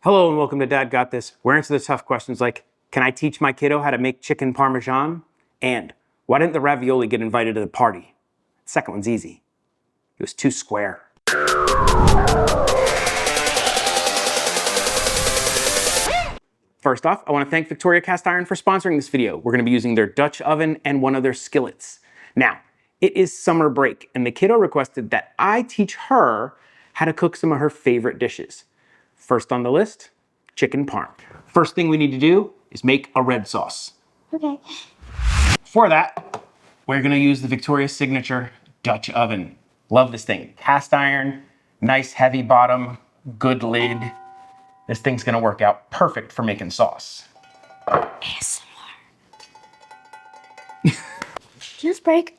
Hello and welcome to Dad Got This. We're answering the tough questions like, can I teach my kiddo how to make chicken Parmesan? And why didn't the ravioli get invited to the party? The second one's easy. It was too square. First off, I want to thank Victoria Cast Iron for sponsoring this video. We're going to be using their Dutch oven and one of their skillets. Now, it is summer break and the kiddo requested that I teach her how to cook some of her favorite dishes. First on the list, chicken parm. First thing we need to do is make a red sauce. Okay. For that, we're gonna use the Victoria Signature Dutch oven. Love this thing. Cast iron, nice heavy bottom, good lid. This thing's gonna work out perfect for making sauce. ASMR. Just break.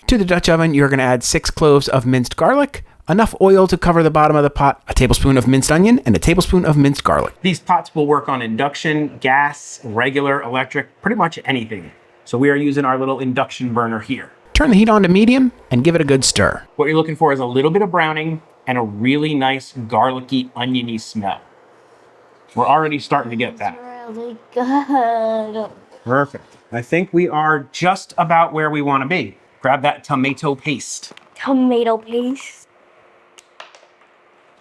To the Dutch oven, you're going to add 6 cloves of minced garlic, enough oil to cover the bottom of the pot, a tablespoon of minced onion, and a tablespoon of minced garlic. These pots will work on induction, gas, regular, electric, pretty much anything. So we are using our little induction burner here. Turn the heat on to medium and give it a good stir. What you're looking for is a little bit of browning and a really nice garlicky, oniony smell. We're already starting to get that. Really good. Perfect. I think we are just about where we want to be. Grab that tomato paste. Tomato paste.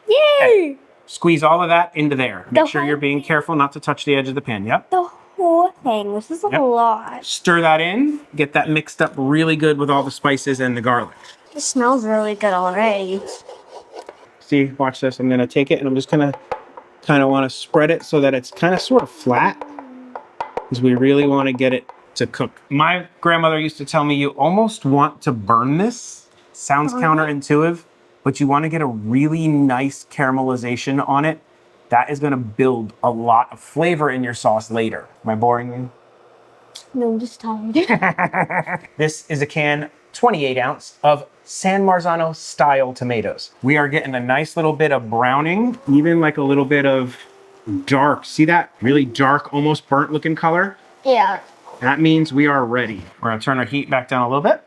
Yay! Okay. Squeeze all of that into there. Make sure whole you're being careful not to touch the edge of the pan. Yep. The whole thing. This is a lot. Stir that in. Get that mixed up really good with all the spices and the garlic. It smells really good already. See, watch this. I'm going to take it and I'm just going to kind of want to spread it so that it's kind of sort of flat, because we really want to get it to cook. My grandmother used to tell me you almost want to burn this. Sounds counterintuitive, but you want to get a really nice caramelization on it. That is going to build a lot of flavor in your sauce later. Am I boring you? No, I'm just tired. This is a can, 28 ounce, of San Marzano style tomatoes. We are getting a nice little bit of browning, even like a little bit of dark. See that really dark, almost burnt looking color? Yeah. That means we are ready. We're gonna turn our heat back down a little bit.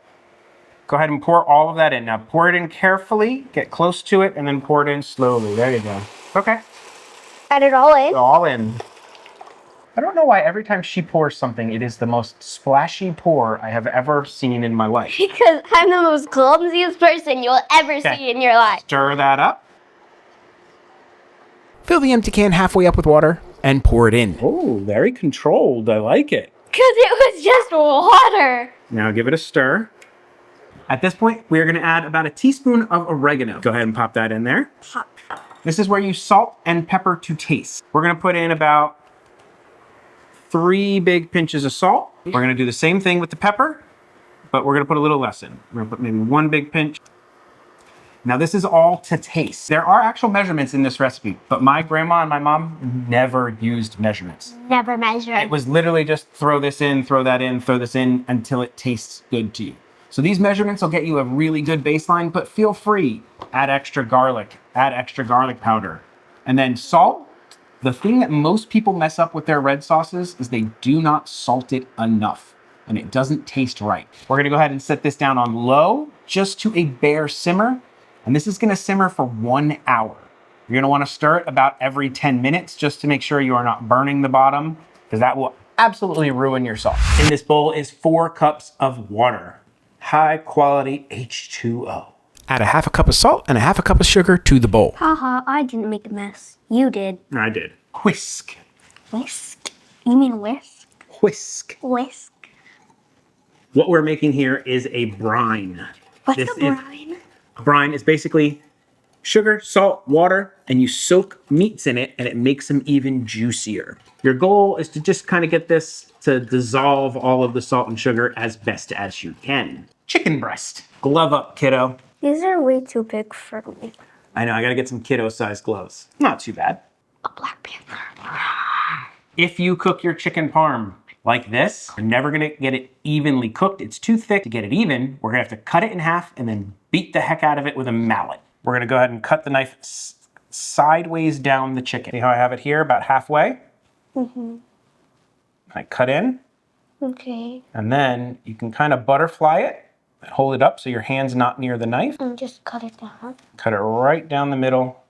Go ahead and pour all of that in. Now pour it in carefully, get close to it, and then pour it in slowly. There you go. Okay. Add it all in? All in. I don't know why every time she pours something, it is the most splashy pour I have ever seen in my life. Because I'm the most clumsiest person you'll ever see in your life. Stir that up. Fill the empty can halfway up with water and pour it in. Oh, very controlled. I like it. Because it was just water. Now give it a stir. At this point, we are going to add about a teaspoon of oregano. Go ahead and pop that in there. Pop. This is where you salt and pepper to taste. We're going to put in about 3 big pinches of salt. We're going to do the same thing with the pepper, but we're going to put a little less in. We're going to put maybe 1 big pinch. Now this is all to taste. There are actual measurements in this recipe, but my grandma and my mom never used measurements. Never measured. It was literally just throw this in, throw that in, throw this in until it tastes good to you. So these measurements will get you a really good baseline, but feel free, add extra garlic powder, and then salt. The thing that most people mess up with their red sauces is they do not salt it enough and it doesn't taste right. We're gonna go ahead and set this down on low, just to a bare simmer. And this is gonna simmer for 1 hour. You're gonna wanna stir it about every 10 minutes just to make sure you are not burning the bottom, because that will absolutely ruin your sauce. In this bowl is 4 cups of water. High quality H2O. Add a half a cup of salt and a half a cup of sugar to the bowl. Haha, I didn't make a mess. You did. I did. Whisk. Whisk? You mean whisk? Whisk. Whisk. What we're making here is a brine. What's a brine? A brine is basically sugar, salt, water, and you soak meats in it and it makes them even juicier. Your goal is to just kind of get this to dissolve all of the salt and sugar as best as you can. Chicken breast. Glove up, kiddo. These are way too big for me. I know, I gotta get some kiddo-sized gloves. Not too bad. A Black Panther. If you cook your chicken parm like this, you're never gonna get it evenly cooked. It's too thick to get it even. We're gonna have to cut it in half and then beat the heck out of it with a mallet. We're gonna go ahead and cut the knife sideways down the chicken. See how I have it here, about halfway? Mm-hmm. I cut in. Okay. And then you can kind of butterfly it. Hold it up so your hand's not near the knife. And just cut it down. Cut it right down the middle.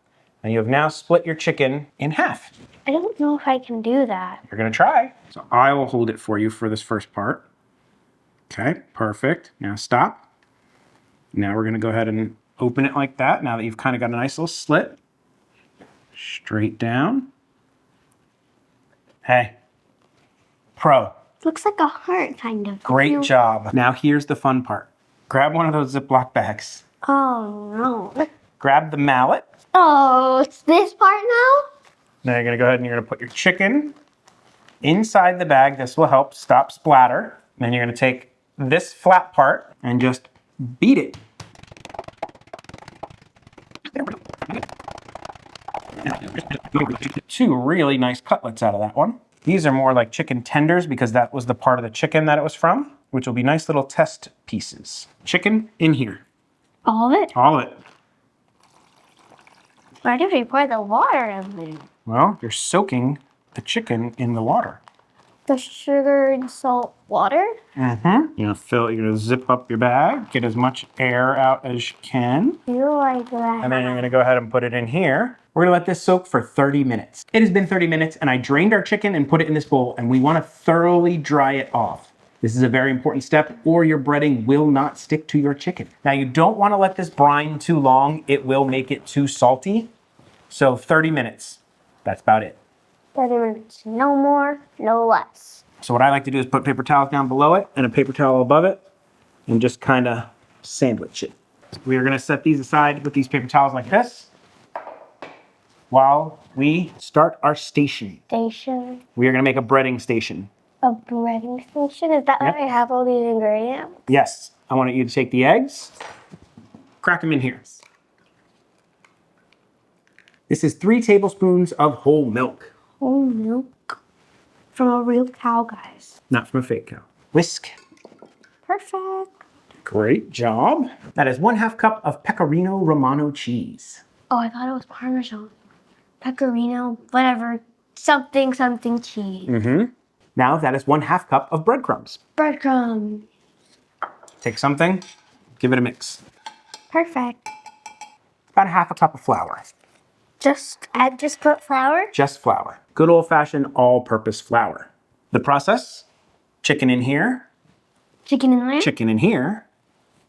And you have now split your chicken in half. I don't know if I can do that. You're gonna try. So I will hold it for you for this first part. Okay, perfect. Now stop. Now we're gonna go ahead and open it like that. Now that you've kind of got a nice little slit. Straight down. Hey, pro. Looks like a heart, kind of. Great job. Now here's the fun part. Grab one of those Ziploc bags. Oh, no. Grab the mallet. Oh, it's this part now? Now you're gonna go ahead and you're gonna put your chicken inside the bag. This will help stop splatter. Then you're gonna take this flat part and just beat it. Two really nice cutlets out of that one. These are more like chicken tenders because that was the part of the chicken that it was from, which will be nice little test pieces. Chicken in here. All of it? All of it. Why did we pour the water in there? Well, you're soaking the chicken in the water. The sugar and salt water? Mm-hmm. You're gonna zip up your bag, get as much air out as you can. You like that. And then you're gonna go ahead and put it in here. We're gonna let this soak for 30 minutes. It has been 30 minutes and I drained our chicken and put it in this bowl and we wanna thoroughly dry it off. This is a very important step or your breading will not stick to your chicken. Now you don't wanna let this brine too long. It will make it too salty. So 30 minutes, that's about it. 30 minutes. No more, no less. So what I like to do is put paper towels down below it and a paper towel above it and just kind of sandwich it. We are gonna set these aside with these paper towels like this while we start our station. Station. We are gonna make a breading station. A breading station? Is that Yep. why I have all these ingredients? Yes, I want you to take the eggs, crack them in here. This is 3 tablespoons of whole milk. Whole milk. From a real cow, guys. Not from a fake cow. Whisk. Perfect. Great job. That is 1/2 cup of Pecorino Romano cheese. Oh, I thought it was Parmesan. Pecorino, whatever. Something cheese. Mm-hmm. Now that is 1/2 cup of breadcrumbs. Breadcrumbs. Take something, give it a mix. Perfect. About 1/2 cup of flour. Just put flour? Just flour. Good old-fashioned all-purpose flour. The process, chicken in here, Chicken in there? chicken in here,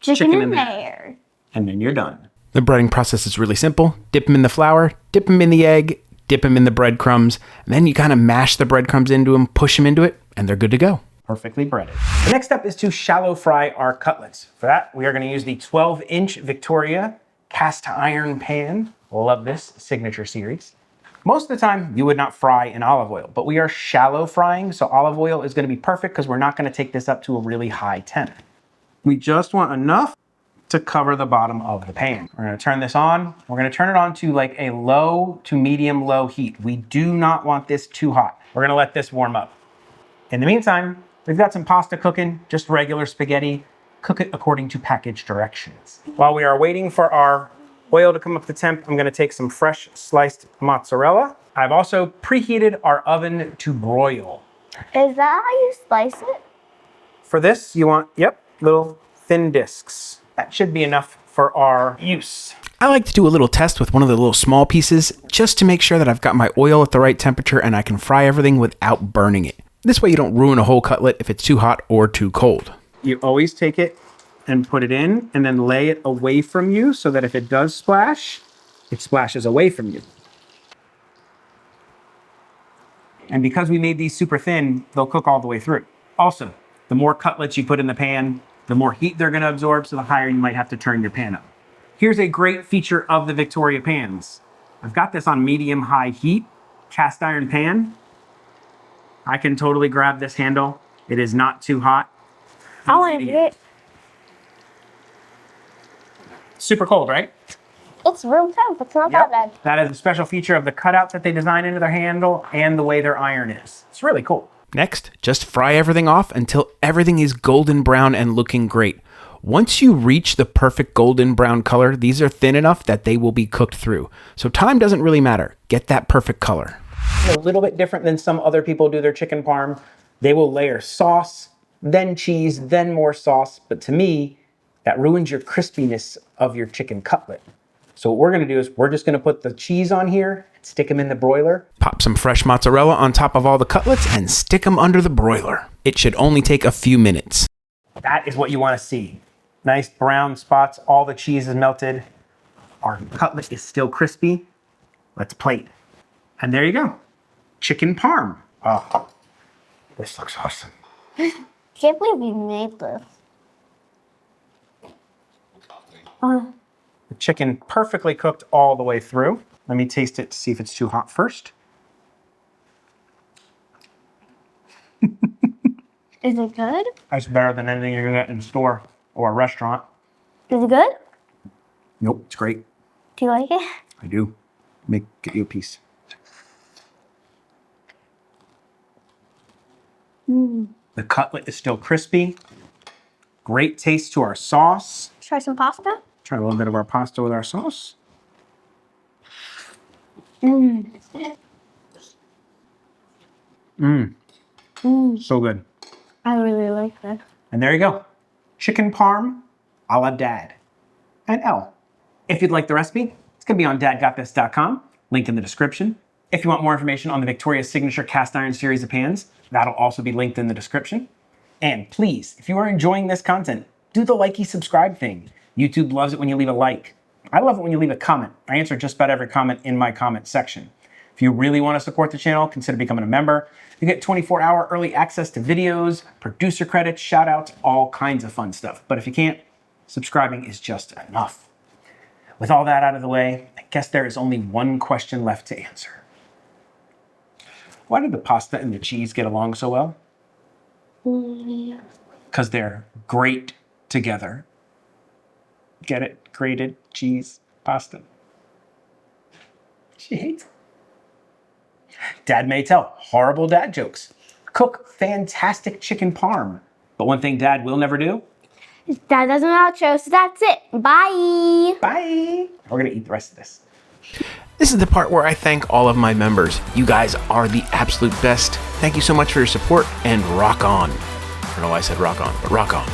Chicken in in there. there. and then you're done. The breading process is really simple. Dip them in the flour, dip them in the egg, dip them in the breadcrumbs, and then you kind of mash the breadcrumbs into them, push them into it, and they're good to go. Perfectly breaded. The next step is to shallow fry our cutlets. For that, we are going to use the 12-inch Victoria cast iron pan. Love this signature series. Most of the time, you would not fry in olive oil, but we are shallow frying, so olive oil is going to be perfect because we're not going to take this up to a really high temp. We just want enough to cover the bottom of the pan. We're going to turn this on. We're going to turn it on to like a low to medium low heat. We do not want this too hot. We're going to let this warm up. In the meantime, we've got some pasta cooking, just regular spaghetti. Cook it according to package directions. While we are waiting for our oil to come up to temp, I'm gonna take some fresh sliced mozzarella. I've also preheated our oven to broil. Is that how you slice it? For this, you want, little thin discs. That should be enough for our use. I like to do a little test with one of the little small pieces just to make sure that I've got my oil at the right temperature and I can fry everything without burning it. This way you don't ruin a whole cutlet if it's too hot or too cold. You always take it and put it in and then lay it away from you so that if it does splash, it splashes away from you. And because we made these super thin, they'll cook all the way through. Also, the more cutlets you put in the pan, the more heat they're gonna absorb, so the higher you might have to turn your pan up. Here's a great feature of the Victoria pans. I've got this on medium-high heat, cast iron pan. I can totally grab this handle. It is not too hot. I want to do it. Super cold, right? It's room temp. It's not that bad. That is a special feature of the cutouts that they design into their handle and the way their iron is. It's really cool. Next, just fry everything off until everything is golden brown and looking great. Once you reach the perfect golden brown color, these are thin enough that they will be cooked through. So time doesn't really matter. Get that perfect color. A little bit different than some other people do their chicken parm. They will layer sauce, then cheese, then more sauce. But to me, that ruins your crispiness of your chicken cutlet. So what we're going to do is we're just going to put the cheese on here, stick them in the broiler. Pop some fresh mozzarella on top of all the cutlets and stick them under the broiler. It should only take a few minutes. That is what you want to see. Nice brown spots, all the cheese is melted. Our cutlet is still crispy. Let's plate. And there you go. Chicken parm. Oh, this looks awesome. Can't believe we made this. The chicken perfectly cooked all the way through. Let me taste it to see if it's too hot first. Is it good? That's better than anything you're gonna get in a store or a restaurant. Is it good? Nope, it's great. Do you like it? I do. Get you a piece. The cutlet is still crispy. Great taste to our sauce. Try some pasta. Try a little bit of our pasta with our sauce. So good. I really like this. And there you go. Chicken parm a la Dad and L. If you'd like the recipe, it's going to be on dadgotthis.com, link in the description. If you want more information on the Victoria's Signature Cast Iron series of pans, that'll also be linked in the description. And please, if you are enjoying this content, do the likey subscribe thing. YouTube loves it when you leave a like. I love it when you leave a comment. I answer just about every comment in my comment section. If you really want to support the channel, consider becoming a member. You get 24-hour early access to videos, producer credits, shout outs, all kinds of fun stuff. But if you can't, subscribing is just enough. With all that out of the way, I guess there is only one question left to answer. Why did the pasta and the cheese get along so well? Because they're great together. Get it? Grated cheese, pasta. She hates it. Dad may tell horrible dad jokes. Cook fantastic chicken parm. But one thing Dad will never do. Dad doesn't outro, so that's it. Bye. Bye. We're going to eat the rest of this. This is the part where I thank all of my members. You guys are the absolute best. Thank you so much for your support and rock on. I don't know why I said rock on, but rock on.